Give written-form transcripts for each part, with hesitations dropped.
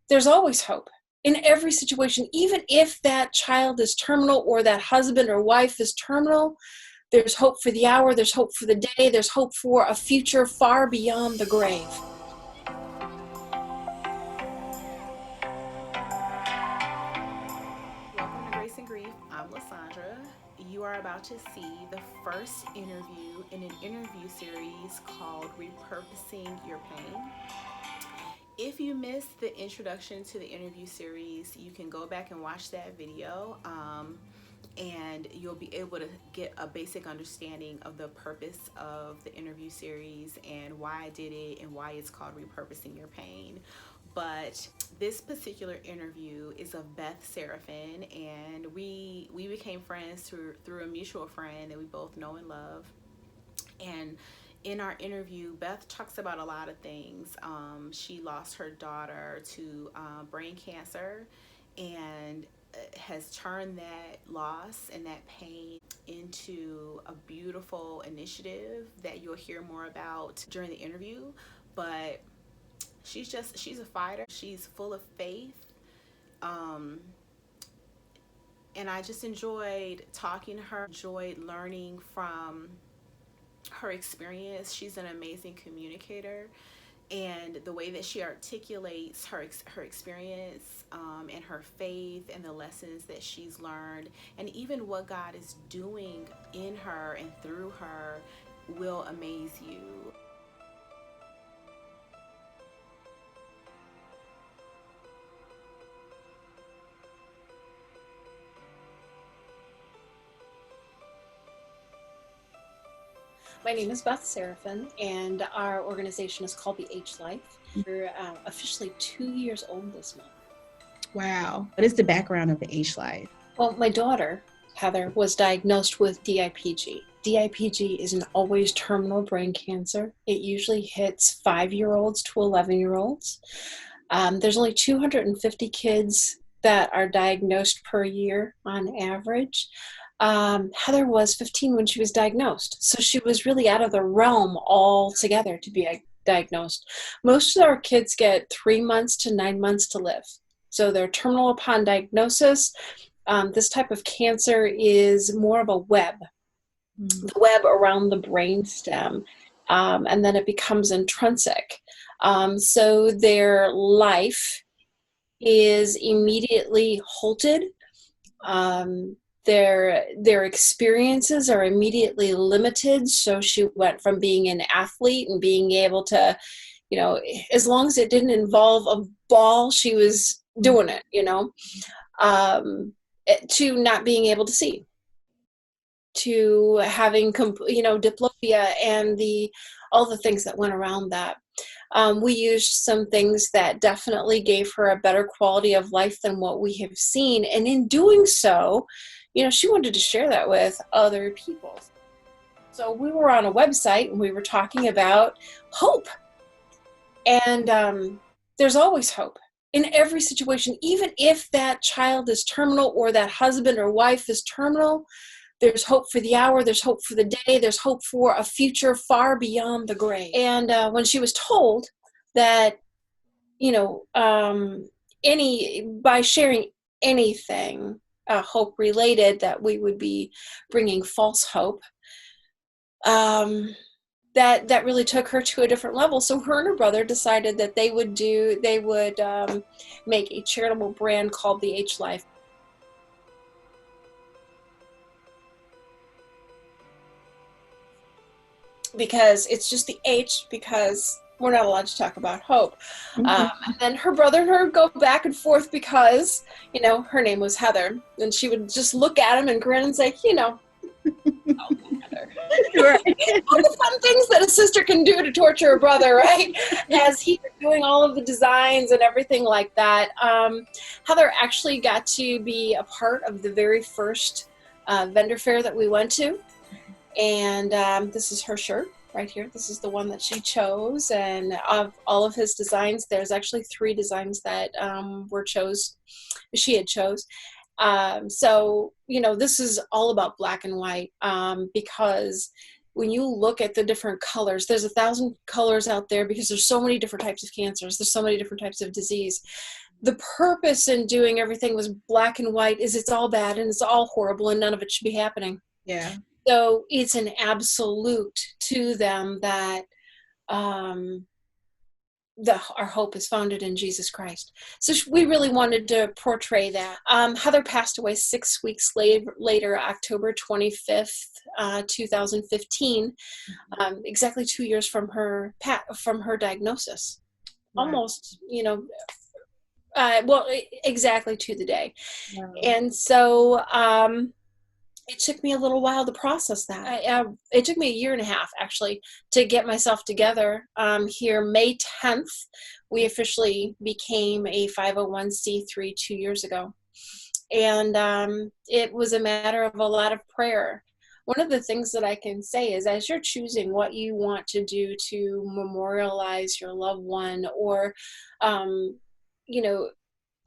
there's always hope in every situation. Even if that child is terminal or that husband or wife is terminal, there's hope for the hour, there's hope for the day, there's hope for a future far beyond the grave. Welcome to Grace and Grief. I'm Lysandra. You are about to see the first interview in an interview series called Repurposing Your Pain. If you missed the introduction to the interview series, you can go back and watch that video, and you'll be able to get a basic understanding of the purpose of the interview series and why I did it and why it's called Repurposing Your Pain. But this particular interview is of Beth Serafin, and we became friends through a mutual friend that we both know and love. And in our interview, Beth talks about a lot of things. She lost her daughter to brain cancer and has turned that loss and that pain into a beautiful initiative that you'll hear more about during the interview. But she's a fighter. She's full of faith. And I just enjoyed talking to her, enjoyed learning from her experience. She's an amazing communicator, and the way that she articulates her experience and her faith and the lessons that she's learned and even what God is doing in her and through her will amaze you. My name is Beth Serafin, and our organization is called the H Life. We're officially 2 years old this month. Wow. What is the background of the H Life? Well, my daughter, Heather, was diagnosed with DIPG. DIPG is an always terminal brain cancer. It usually hits 5-year-olds to 11-year-olds. There's only 250 kids that are diagnosed per year on average. Heather was 15 when she was diagnosed, so she was really out of the realm altogether to be diagnosed. Most of our kids get 3 months to 9 months to live, so they're terminal upon diagnosis. This type of cancer is more of a web, the web around the brain stem, and then it becomes intrinsic. So their life is immediately halted. Their experiences are immediately limited. So she went from being an athlete and being able to, as long as it didn't involve a ball, she was doing it, to not being able to see, to having, diplopia and all the things that went around that. We used some things that definitely gave her a better quality of life than what we have seen. And in doing so, she wanted to share that with other people. So we were on a website and we were talking about hope. And there's always hope in every situation. Even if that child is terminal or that husband or wife is terminal, there's hope for the hour, there's hope for the day, there's hope for a future far beyond the grave. And when she was told that, by sharing anything hope related, that we would be bringing false hope, that really took her to a different level. So her and her brother decided that they would make a charitable brand called the H Life. Because it's just the H, because we're not allowed to talk about hope. And then her brother and her go back and forth because, her name was Heather. And she would just look at him and grin and say, Heather. Right. All the fun things that a sister can do to torture a brother, right? As he was doing all of the designs and everything like that. Heather actually got to be a part of the very first vendor fair that we went to. And this is her shirt right here. This is the one that she chose. And of all of his designs, there's actually 3 designs that she had chose. So, this is all about black and white, because when you look at the different colors, there's 1,000 colors out there because there's so many different types of cancers. There's so many different types of disease. The purpose in doing everything was black and white is it's all bad and it's all horrible and none of it should be happening. Yeah. So it's an absolute to them that our hope is founded in Jesus Christ. So we really wanted to portray that. Heather passed away 6 weeks later, October 25th, 2015, exactly 2 years from her diagnosis. Right. Almost, exactly to the day. Wow. And so it took me a little while to process that. It took me a year and a half, actually, to get myself together. Here, May 10th, we officially became a 501c3 2 years ago. And it was a matter of a lot of prayer. One of the things that I can say is as you're choosing what you want to do to memorialize your loved one or,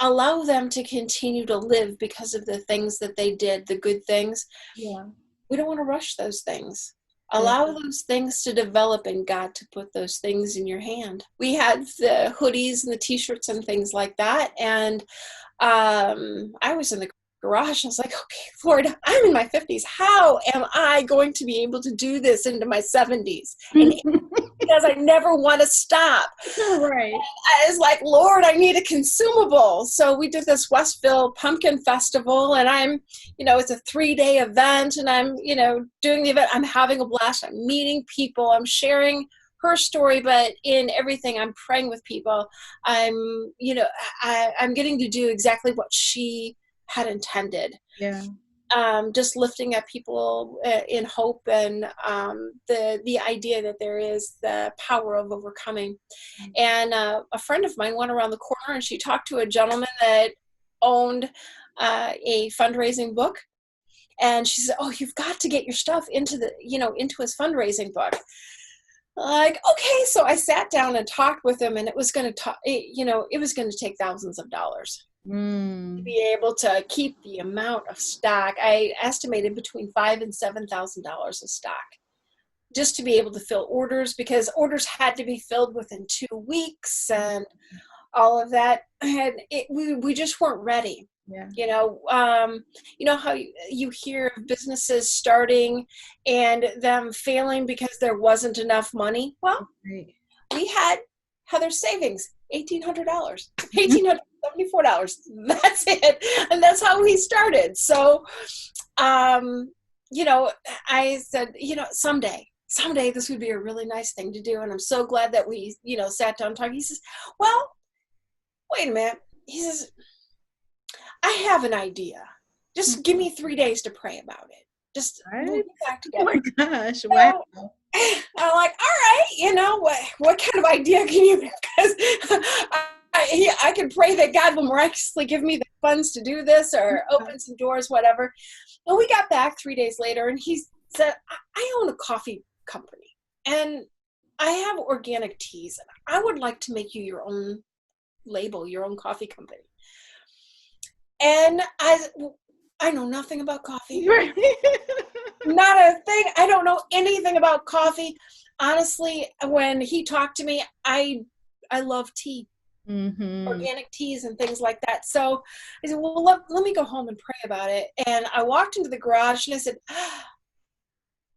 allow them to continue to live because of the things that they did, the good things. Yeah. We don't want to rush those things. Allow those things to develop and God to put those things in your hand. We had the hoodies and the t-shirts and things like that. And I was in the garage. I was like, okay, Lord, I'm in my 50s. How am I going to be able to do this into my 70s? And because I never want to stop. Right. And I was like, Lord, I need a consumable. So we did this Westville Pumpkin Festival, and I'm, it's a 3-day event, and I'm, doing the event. I'm having a blast. I'm meeting people. I'm sharing her story, but in everything, I'm praying with people. I'm, I'm getting to do exactly what she had intended. Yeah. Just lifting up people in hope and the idea that there is the power of overcoming. And a friend of mine went around the corner and she talked to a gentleman that owned a fundraising book. And she said, oh, you've got to get your stuff into his fundraising book. Like, okay. So I sat down and talked with him, and it was going to it was going to take thousands of dollars. To be able to keep the amount of stock. I estimated between $5,000 and $7,000 of stock just to be able to fill orders, because orders had to be filled within 2 weeks and all of that. And we just weren't ready. Yeah. How you hear of businesses starting and them failing because there wasn't enough money. Well, we had Heather's savings, $1,800, $1,874. That's it. And that's how we started. So, I said, someday this would be a really nice thing to do. And I'm so glad that we, sat down and talked. He says, well, wait a minute. He says, I have an idea. Just give me 3 days to pray about it. Just we'll get back together. Oh my gosh. Wow. I'm like, all right, what kind of idea can you, because I can pray that God will miraculously give me the funds to do this or open some doors, whatever. And we got back 3 days later, and he said, I own a coffee company and I have organic teas, and I would like to make you your own label, your own coffee company. And I know nothing about coffee. Not a thing. I don't know anything about coffee. Honestly, when he talked to me, I love tea, organic teas and things like that. So I said, well, let me go home and pray about it. And I walked into the garage and I said,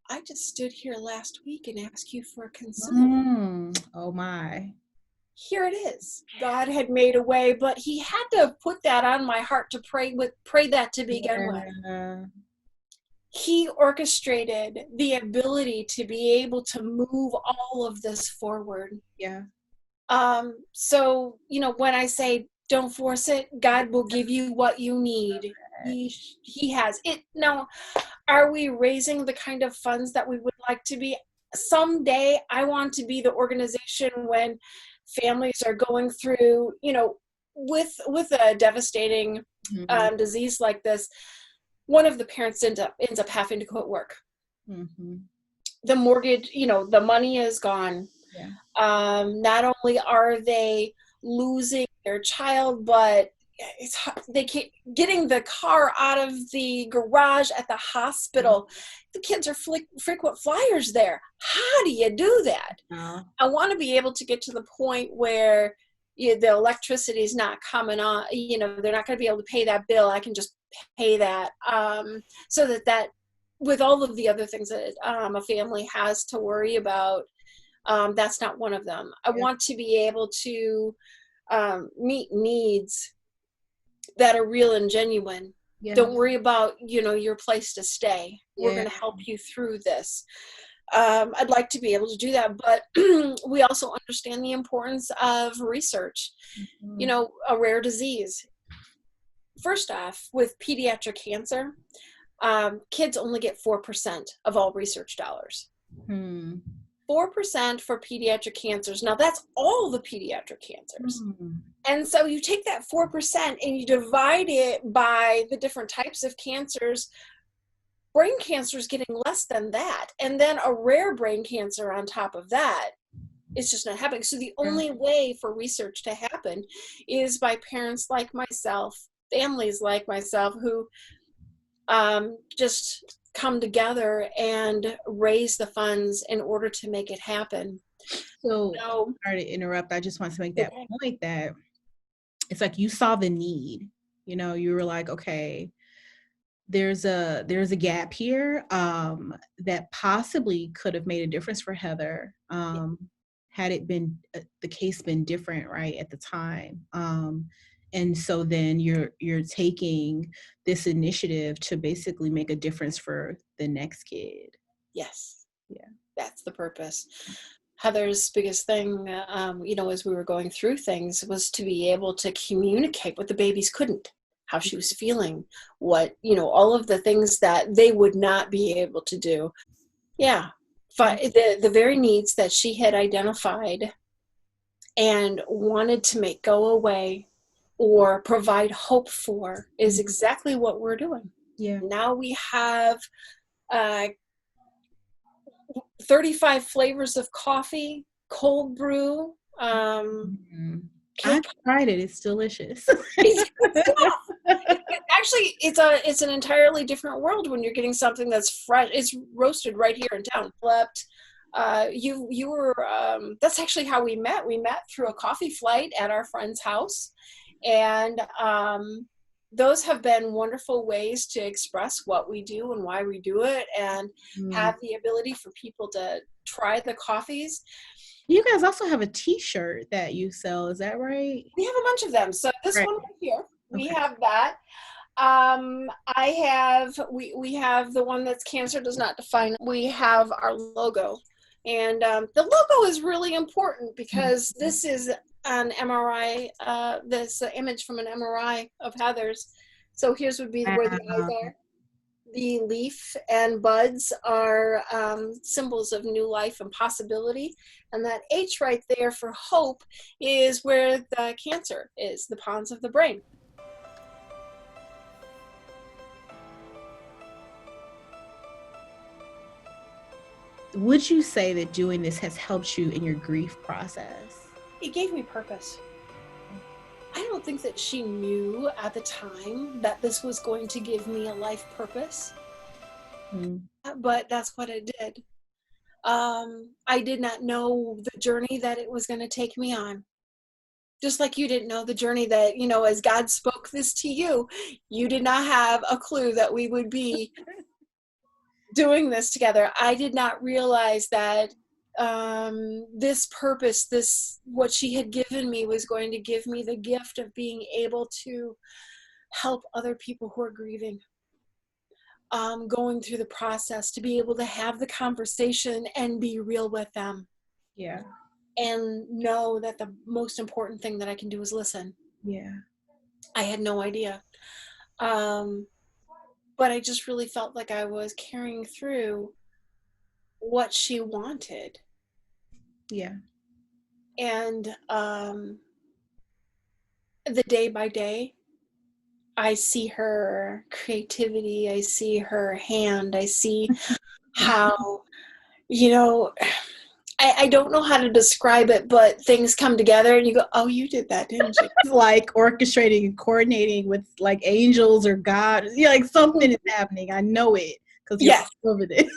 I just stood here last week and asked you for a consumable. Oh my. Here it is. God had made a way, but he had to put that on my heart to pray that to begin with. He orchestrated the ability to be able to move all of this forward. Yeah. So, when I say don't force it, God will give you what you need. He has it. Now, are we raising the kind of funds that we would like to be? Someday I want to be the organization when families are going through, with a devastating disease like this. One of the parents ends up having to quit work. The mortgage, the money is gone. Yeah. Not only are they losing their child, but it's they can't getting the car out of the garage at the hospital. The kids are frequent flyers there. How do you do that? I want to be able to get to the point where the electricity is not coming on, they're not going to be able to pay that bill. I can just pay that, so that with all of the other things that a family has to worry about, that's not one of them. I want to be able to meet needs that are real and genuine. Don't worry about, your place to stay. We're going to help you through this. I'd like to be able to do that, but we also understand the importance of research. A rare disease. First off, with pediatric cancer, kids only get 4% of all research dollars. 4% for pediatric cancers. Now that's all the pediatric cancers. And so you take that 4% and you divide it by the different types of cancers. Brain cancer is getting less than that. And then a rare brain cancer on top of that is just not happening. So the only way for research to happen is by parents like myself, families like myself, who just come together and raise the funds in order to make it happen. So, sorry to interrupt. I just want to make that point that it's like you saw the need. You were like, okay, there's a gap here that possibly could have made a difference for Heather had it been the case been different right at the time. And so then you're taking this initiative to basically make a difference for the next kid. Yes. Yeah. That's the purpose. Heather's biggest thing, as we were going through things, was to be able to communicate what the babies couldn't, how she was feeling, what, all of the things that they would not be able to do. Yeah. But the very needs that she had identified and wanted to make go away or provide hope for is exactly what we're doing. Yeah. Now we have 35 flavors of coffee, cold brew. I tried it. It's delicious. Actually, it's an entirely different world when you're getting something that's fresh. It's roasted right here in town. You were that's actually how we met. We met through a coffee flight at our friend's house, and those have been wonderful ways to express what we do and why we do it, and have the ability for people to try the coffees. You guys also have a t-shirt that you sell, is that right? We have a bunch of them. So this one right here, we have that. We have the one that's Cancer Does Not Define. We have our logo. And the logo is really important because this is an MRI, this image from an MRI of Heather's. So here's would be where the eyes are. The leaf and buds are symbols of new life and possibility. And that H right there for hope is where the cancer is, the pons of the brain. Would you say that doing this has helped you in your grief process? It gave me purpose. I don't think that she knew at the time that this was going to give me a life purpose, but that's what it did. I did not know the journey that it was going to take me on. Just like you didn't know the journey that, as God spoke this to you, you did not have a clue that we would be doing this together. I did not realize that this purpose, what she had given me, was going to give me the gift of being able to help other people who are grieving, going through the process, to be able to have the conversation and be real with them. Yeah. And know that the most important thing that I can do is listen. Yeah. I had no idea. But I just really felt like I was carrying through what she wanted. Yeah. And the day by day, I see her creativity, I see her hand, I see how, I don't know how to describe it, but things come together and you go, oh, you did that, didn't you? It's like orchestrating and coordinating with like angels or God. Like something is happening. I know it because you're Yes. all over this.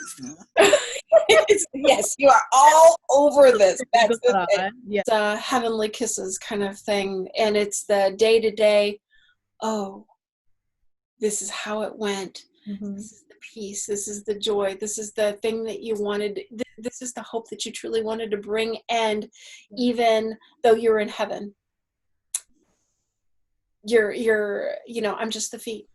Yes, you are all over this. That's the thing. Yeah. It's a heavenly kisses kind of thing. And it's the day-to-day, oh, this is how it went. Mm-hmm. This is the peace. This is the joy. This is the thing that you wanted. This is the hope that you truly wanted to bring. And even though you're in heaven, you're, I'm just the feet.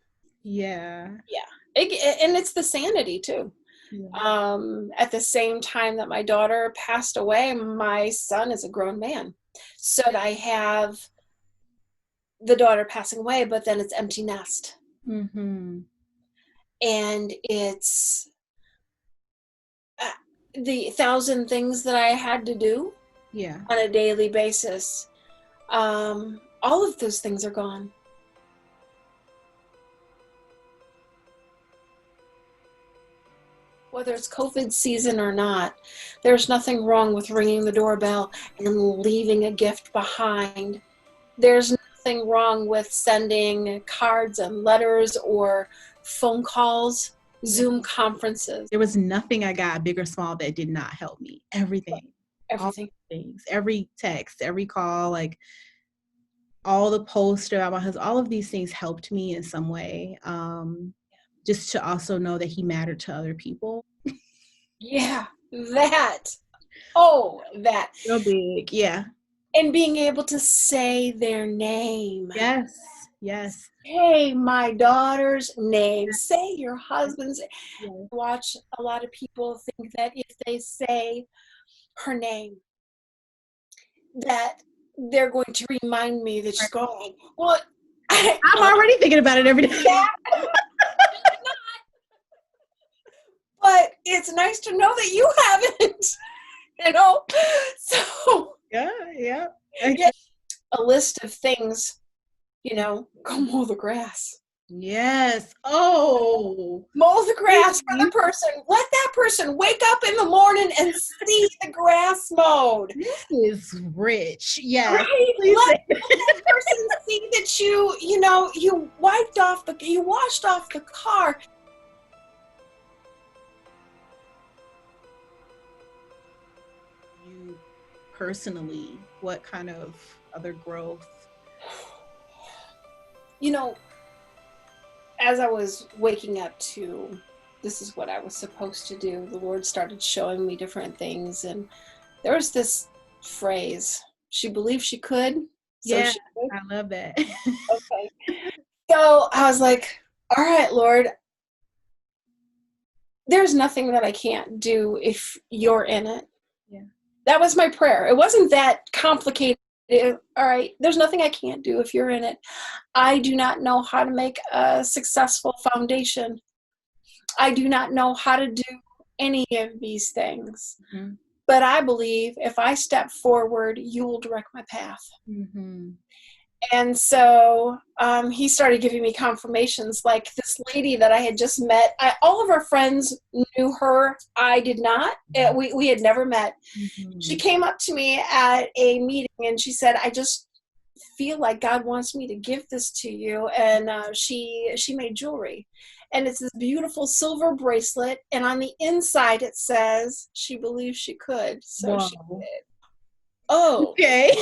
Yeah. Yeah. And it's the sanity too. Yeah. At the same time that my daughter passed away, my son is a grown man. So I have the daughter passing away, but then it's empty nest. Mm-hmm. And it's the 1,000 things that I had to do on a daily basis. All of those things are gone. Whether it's COVID season or not, there's nothing wrong with ringing the doorbell and leaving a gift behind. There's nothing wrong with sending cards and letters or phone calls, Zoom conferences. There was nothing I got, big or small, that did not help me. Everything. All things. Every text, every call, like all the posts about my husband, all of these things helped me in some way. Just to also know that he mattered to other people. Yeah, that. Oh, that. So big, yeah. And being able to say their name. Yes, yes. Say my daughter's name. Say your husband's. Yes. Watch a lot of people think that if they say her name, that they're going to remind me that she's going, well, I'm already thinking about it every day. Yeah. But it's nice to know that you haven't, so. Yeah. A list of things, go mow the grass. Yes. Oh. Mow the grass for the person. Let that person wake up in the morning and see the grass mowed. This is rich. Yes. Right? Let that person see that you washed off the car. You personally, what kind of other growth? As I was waking up to, this is what I was supposed to do, the Lord started showing me different things. And there was this phrase, she believed she could. So yeah, she could. I love that. Okay. So I was like, all right, Lord, there's nothing that I can't do if you're in it. Yeah. That was my prayer. It wasn't that complicated. All right, there's nothing I can't do if you're in it. I do not know how to make a successful foundation. I do not know how to do any of these things. Mm-hmm. But I believe if I step forward, you will direct my path. Mm-hmm. And so he started giving me confirmations, like this lady that I had just met. All of our friends knew her. I did not. We had never met. Mm-hmm. She came up to me at a meeting and she said, I just feel like God wants me to give this to you. And she made jewelry. And it's this beautiful silver bracelet. And on the inside it says, she believes she could. So she did. Oh. Okay.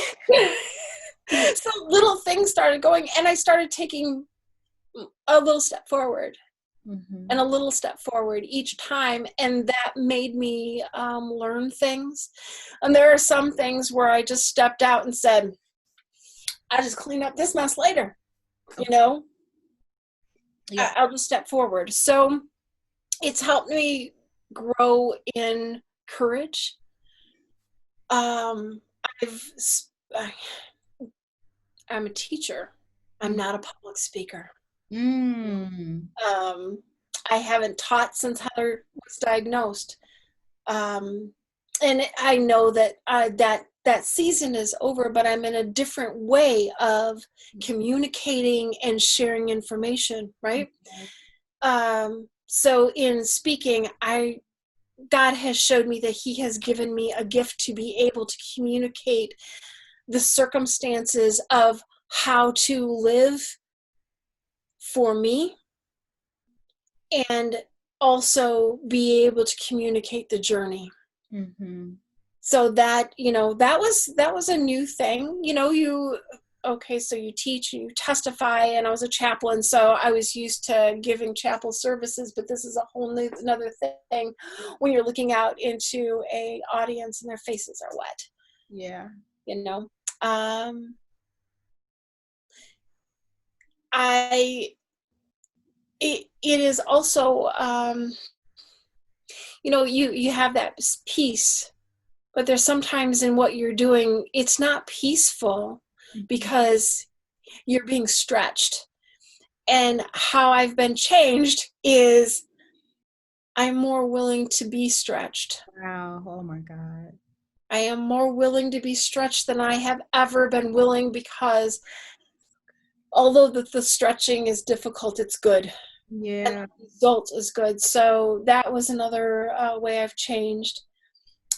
So little things started going, and I started taking a little step forward, mm-hmm. and a little step forward each time, and that made me learn things. And there are some things where I just stepped out and said, I'll just clean up this mess later, Yeah. I'll just step forward. So it's helped me grow in courage. I'm a teacher. I'm not a public speaker. I haven't taught since Heather was diagnosed. And I know that that season is over, but I'm in a different way of communicating and sharing information, right? So in speaking, I God has showed me that he has given me a gift to be able to communicate the circumstances of how to live for me, and also be able to communicate the journey. Mm-hmm. So that, that was a new thing. So you teach, you testify, and I was a chaplain, so I was used to giving chapel services, but this is a whole another thing when you're looking out into a audience and their faces are wet. Yeah. It is also, you have that peace, but there's sometimes in what you're doing, it's not peaceful because you're being stretched. And how I've been changed is I'm more willing to be stretched. Wow. Oh my God. I am more willing to be stretched than I have ever been willing, because although the stretching is difficult, it's good. Yeah. And the result is good. So that was another way I've changed.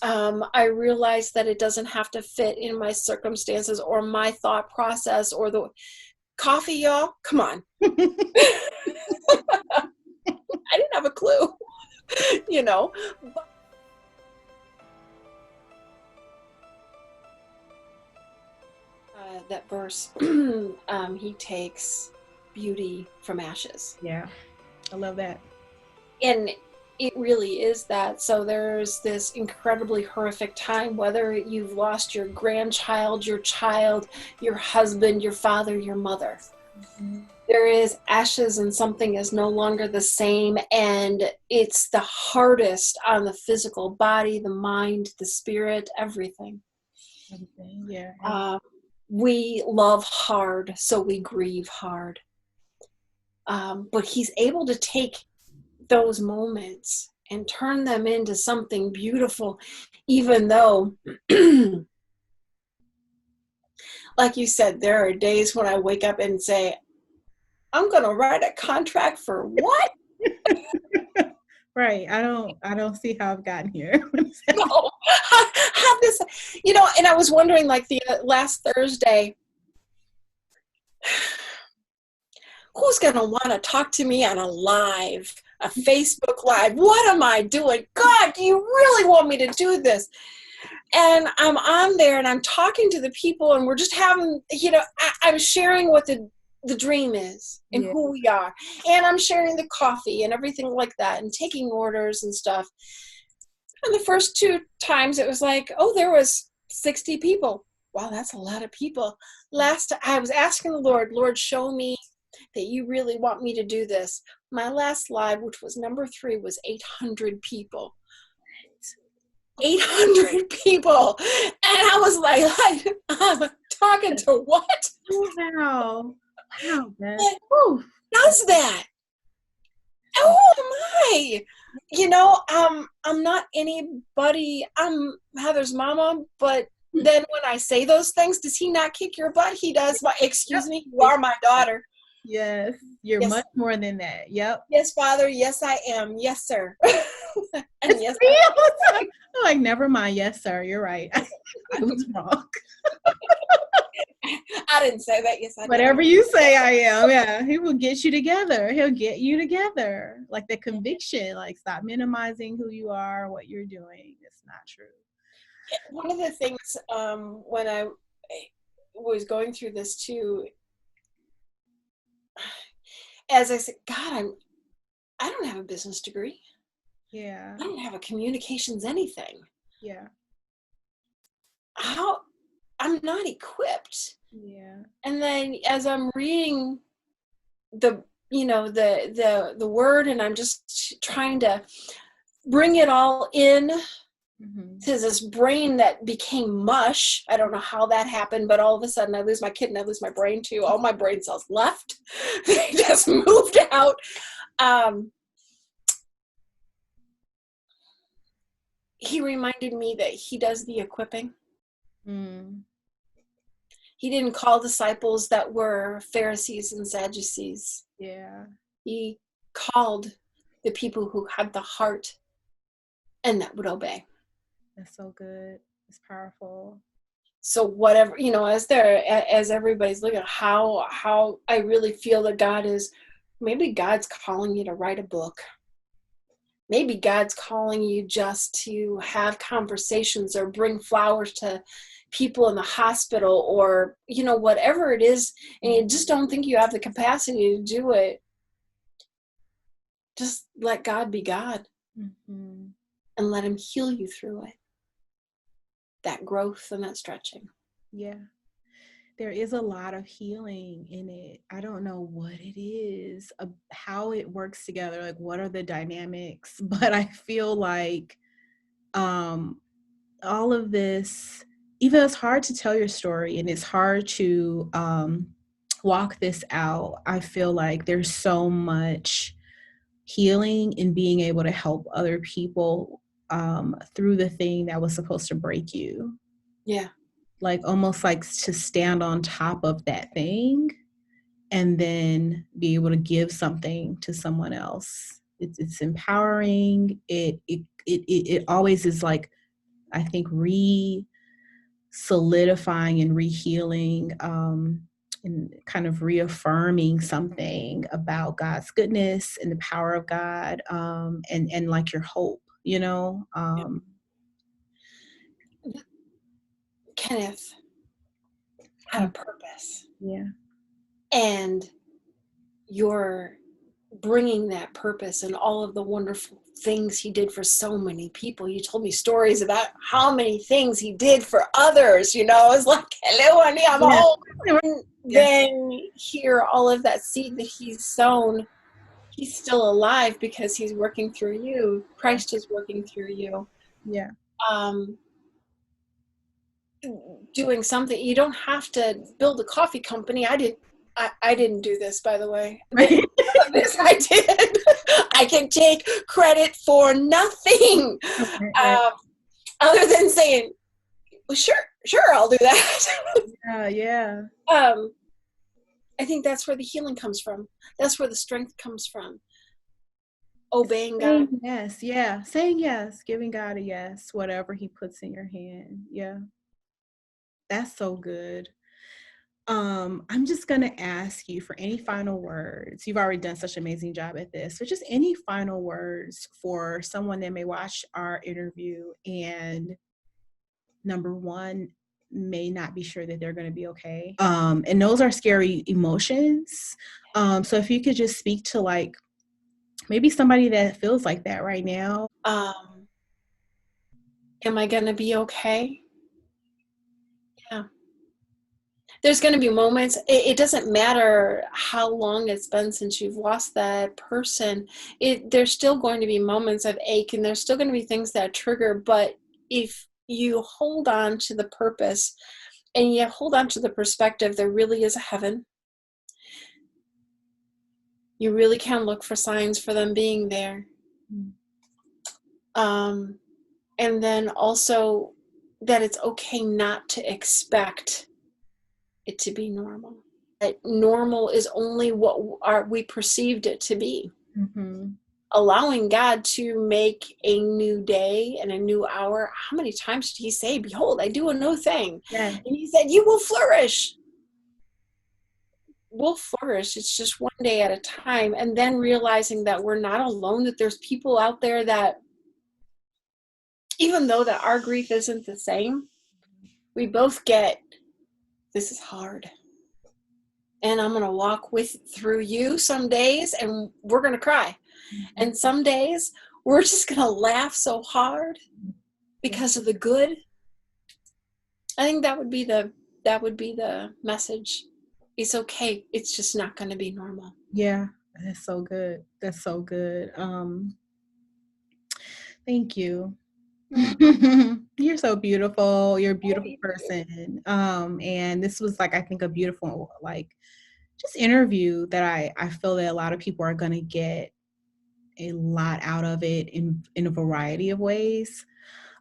I realized that it doesn't have to fit in my circumstances or my thought process or the coffee, y'all. Come on. I didn't have a clue, that verse, he takes beauty from ashes. Yeah. I love that. And it really is that. So there's this incredibly horrific time, whether you've lost your grandchild, your child, your husband, your father, your mother. Mm-hmm. There is ashes and something is no longer the same, and it's the hardest on the physical body, the mind, the spirit, everything. Yeah. We love hard, so we grieve hard. But he's able to take those moments and turn them into something beautiful, even though, like you said, there are days when I wake up and say, I'm going to write a contract for what? Right. I don't see how I've gotten here. No, have this, and I was wondering, like, the last Thursday, who's going to want to talk to me on a Facebook Live? What am I doing? God, do you really want me to do this? And I'm on there and I'm talking to the people, and we're just having, I'm sharing what the dream is and who we are. And I'm sharing the coffee and everything like that and taking orders and stuff. And the first 2 times it was like, oh, there was 60 people. Wow, that's a lot of people. Last, I was asking the Lord, show me that you really want me to do this. My last live, which was number 3, was 800 people. 800 people. And I was like, I'm talking to what? Wow, man. Who does that? Who am I? I'm not anybody. I'm Heather's mama, but then when I say those things, does he not kick your butt? He does. Excuse me, you are my daughter. Yes, you're much more than that. Yep. Yes, Father. Yes, I am. Yes, sir. And yes, I'm like, never mind. Yes, sir. You're right. I was wrong. I didn't say that. Yes, I did. Whatever you say, I am. Yeah, he will get you together. He'll get you together. Like the conviction. Like, stop minimizing who you are, what you're doing. It's not true. One of the things when I was going through this too, as I said, God, I don't have a business degree. Yeah. I don't have a communications anything. Yeah. I'm not equipped. Yeah. And then as I'm reading the word, and I'm just trying to bring it all in to this brain that became mush. I don't know how that happened, but all of a sudden I lose my kid and I lose my brain too. All my brain cells left. They just moved out. He reminded me that he does the equipping. He didn't call disciples that were Pharisees and Sadducees. Yeah. He called the people who had the heart and that would obey. That's so good. It's powerful. So whatever, as everybody's looking at how I really feel that maybe God's calling you to write a book. Maybe God's calling you just to have conversations or bring flowers to people in the hospital, or, whatever it is, and you just don't think you have the capacity to do it. Just let God be God, and let him heal you through it. That growth and that stretching. Yeah. There is a lot of healing in it. I don't know what it is, how it works together, like what are the dynamics, but I feel like all of this, even it's hard to tell your story and it's hard to walk this out. I feel like there's so much healing in being able to help other people through the thing that was supposed to break you. Yeah. Like almost like to stand on top of that thing and then be able to give something to someone else. It's empowering. It always is like, I think, solidifying and re-healing and kind of reaffirming something about God's goodness and the power of God, and like your hope, Kenneth had a purpose. Yeah. And you're bringing that purpose and all of the wonderful things he did for so many people. You told me stories about how many things he did for others. It's like, hello, honey, I'm home. And then hear all of that seed that he's sown. He's still alive because he's working through you. Christ is working through you. Yeah. Doing something. You don't have to build a coffee company. I didn't do this, by the way. This I did. I can take credit for nothing, other than saying, well, sure, I'll do that. Yeah. I think that's where the healing comes from. That's where the strength comes from. Obeying God. Yes, yeah. Saying yes, giving God a yes, whatever he puts in your hand. Yeah. That's so good. I'm just going to ask you for any final words. You've already done such an amazing job at this, but just any final words for someone that may watch our interview and, number one, may not be sure that they're going to be okay. And those are scary emotions. So if you could just speak to like maybe somebody that feels like that right now. Am I going to be okay? Yeah. There's going to be moments. It doesn't matter how long it's been since you've lost that person. There's still going to be moments of ache, and there's still going to be things that trigger. But if you hold on to the purpose and you hold on to the perspective, there really is a heaven. You really can look for signs for them being there. And then also that it's okay not to expect it to be normal. That normal is only what we perceived it to be. Allowing God to make a new day and a new hour. How many times did he say, behold, I do a new thing? Yeah. And he said, you will flourish. We'll flourish. It's just one day at a time. And then realizing that we're not alone, that there's people out there that, even though that our grief isn't the same, we both get, this is hard. And I'm going to walk through you some days, and we're going to cry. And some days we're just going to laugh so hard because of the good. I think that would be the message. It's okay. It's just not going to be normal. Yeah, that's so good. That's so good. Thank you. You're so beautiful. You're a beautiful person. And this was like, I think, a beautiful, like, just interview that I feel that a lot of people are going to get a lot out of it in a variety of ways.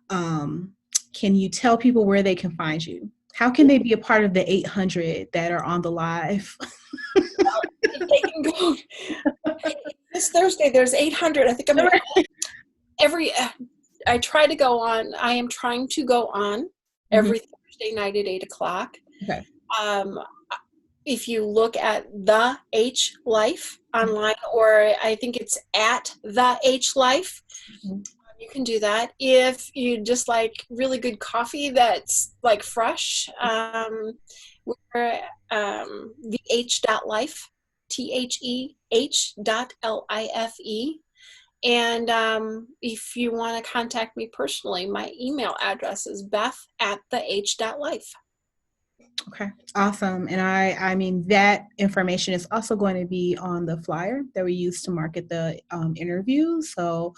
Can you tell people where they can find you? How can they be a part of the 800 that are on the live? Well, they can go. This Thursday, there's 800. I think I'm every I try to go on. I am trying to go on every Thursday night at 8 o'clock. Okay. If you look at The H Life online, or I think it's at The H Life, you can do that. If you just like really good coffee that's like fresh, we're the H.life, THEH.LIFE. And if you want to contact me personally, my email address is beth@theh.life. Okay, awesome. And I mean, that information is also going to be on the flyer that we use to market the interview. So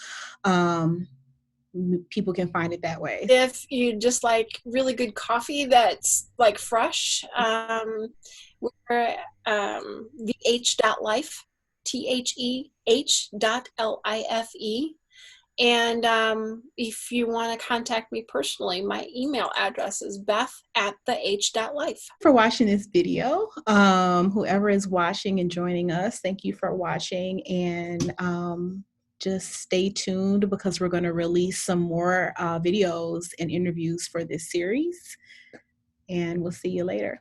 people can find it that way. If you just like really good coffee that's like fresh, we're the H.life, THEH.LIFE. And if you want to contact me personally, my email address is beth@theh.life. For watching this video, whoever is watching and joining us, thank you for watching, and just stay tuned because we're going to release some more videos and interviews for this series, and we'll see you later.